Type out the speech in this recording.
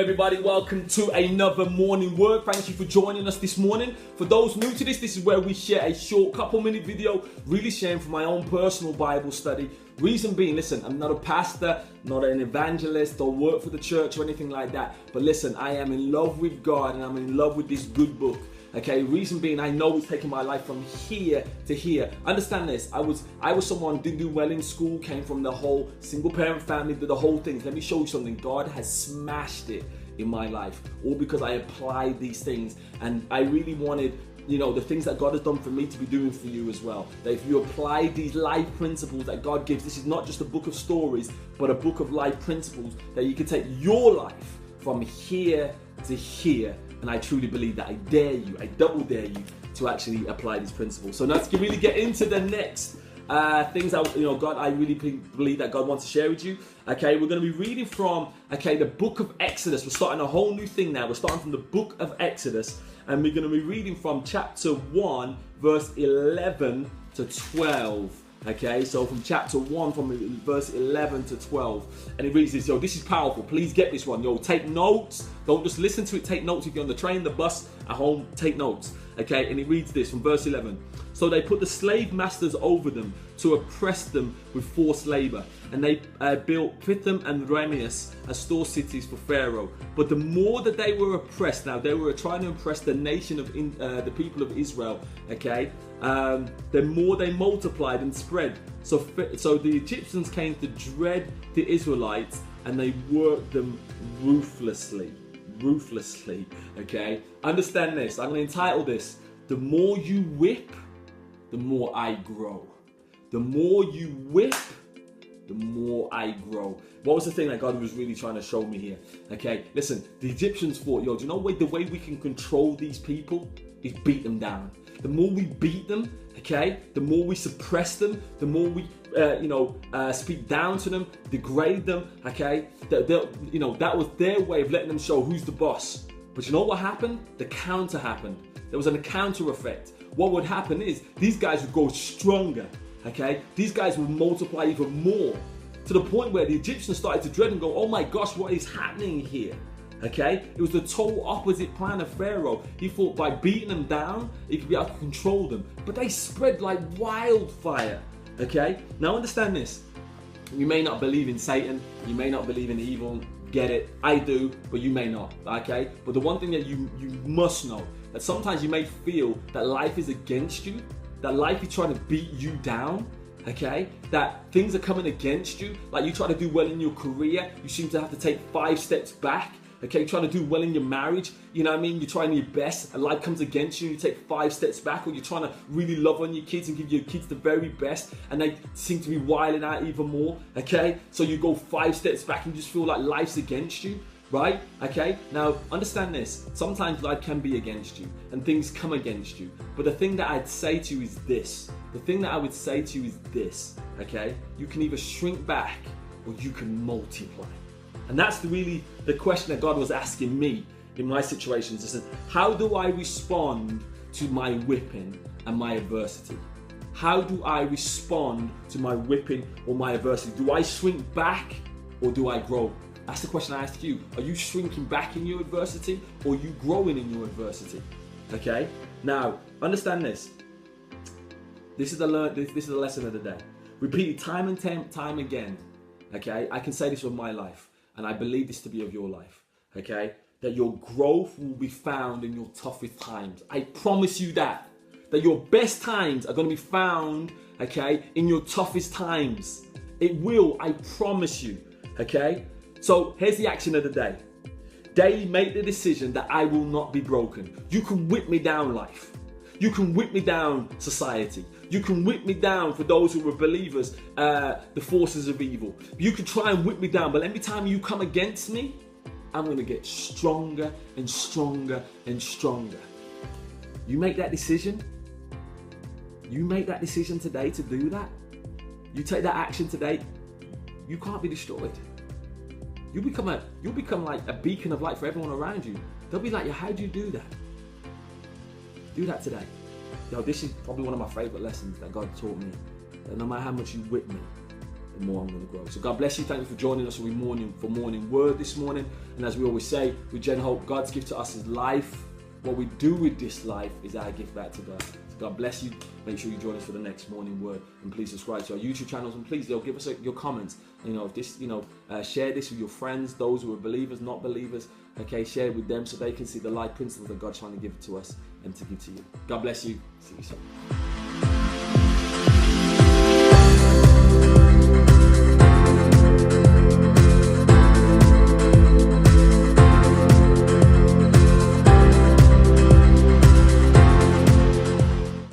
everybody, welcome to another morning word. Thank you for joining us this morning. For those new to this is where we share a short couple-minute video, really sharing from my own personal Bible study. Reason being, listen, I'm not a pastor, not an evangelist, don't work for the church or anything like that. But listen, I am in love with God and I'm in love with this good book. Okay, reason being, I know it's taken my life from here to here. Understand this, I was someone who didn't do well in school, came from the whole single parent family, did the whole thing. Let me show you something. God has smashed it in my life, all because I applied these things. And I really wanted, the things that God has done for me to be doing for you as well. That if you apply these life principles that God gives, this is not just a book of stories, but a book of life principles that you can take your life from here to here. And I truly believe that I double dare you to actually apply these principles. So now let's really get into the next things that, God, I really believe that God wants to share with you. Okay, we're going to be reading from, the book of Exodus. We're starting a whole new thing now. We're starting from the book of Exodus. And we're going to be reading from chapter 1, verse 11 to 12. Okay, so from chapter 1, from verse 11 to 12. And it reads this, this is powerful. Please get this one. Take notes. Don't just listen to it. Take notes. If you're on the train, the bus, at home, take notes. Okay, and it reads this from verse 11. So they put the slave masters over them to oppress them with forced labor. And they built Pithom and Rameses as store cities for Pharaoh. But the more that they were oppressed, now they were trying to oppress the nation of the people of Israel, the more they multiplied and spread. So the Egyptians came to dread the Israelites and they worked them ruthlessly. Okay? Understand this. I'm going to entitle this, The More You Whip, the more I grow. The more you whip, the more I grow. What was the thing that God was really trying to show me here? Okay, listen, the Egyptians thought, do you know the way we can control these people is beat them down. The more we beat them, the more we suppress them, the more we, speak down to them, degrade them, that was their way of letting them show who's the boss. But you know what happened? The counter happened. There was a counter effect. What would happen is these guys would grow stronger, These guys would multiply even more, to the point where the Egyptians started to dread and go, oh my gosh, what is happening here? It was the total opposite plan of Pharaoh. He thought by beating them down, he could be able to control them. But they spread like wildfire, Now understand this. You may not believe in Satan. You may not believe in evil. Get it? I do, but you may not, But the one thing that you must know, that sometimes you may feel that life is against you, that life is trying to beat you down, that things are coming against you, like you try to do well in your career, you seem to have to take 5 steps back, trying to do well in your marriage, you're trying your best, and life comes against you, you take 5 steps back, or you're trying to really love on your kids and give your kids the very best, and they seem to be wilding out even more, so you go 5 steps back and you just feel like life's against you, right? Now understand this, sometimes life can be against you, and things come against you, but the thing that I'd say to you is this, you can either shrink back, or you can multiply. And that's really the question that God was asking me in my situations. He said, how do I respond to my whipping and my adversity? How do I respond to my whipping or my adversity? Do I shrink back or do I grow? That's the question I ask you. Are you shrinking back in your adversity or are you growing in your adversity? Now, understand this. This is the lesson of the day. Repeated time and time again. I can say this with my life. And I believe this to be of your life, that your growth will be found in your toughest times. I promise you that your best times are going to be found, in your toughest times. It will, I promise you, So here's the action of the day. Daily make the decision that I will not be broken. You can whip me down, life. You can whip me down, society. You can whip me down for those who were believers, the forces of evil. You can try and whip me down, but every time you come against me, I'm going to get stronger and stronger and stronger. You make that decision. You make that decision today to do that. You take that action today. You can't be destroyed. You'll become like a beacon of light for everyone around you. They'll be like, how do you do that? Do that today. This is probably one of my favorite lessons that God taught me. That no matter how much you whip me, the more I'm going to grow. So God bless you. Thank you for joining us for morning word this morning. And as we always say, with Gen Hope, God's gift to us is life. What we do with this life is our gift back to God. So God bless you. Make sure you join us for the next morning word, and please subscribe to our YouTube channels, and please give us your comments. If this, share this with your friends, those who are believers, not believers. Okay, share it with them so they can see the life principles that God's trying to give to us and to give to you. God bless you. See you soon.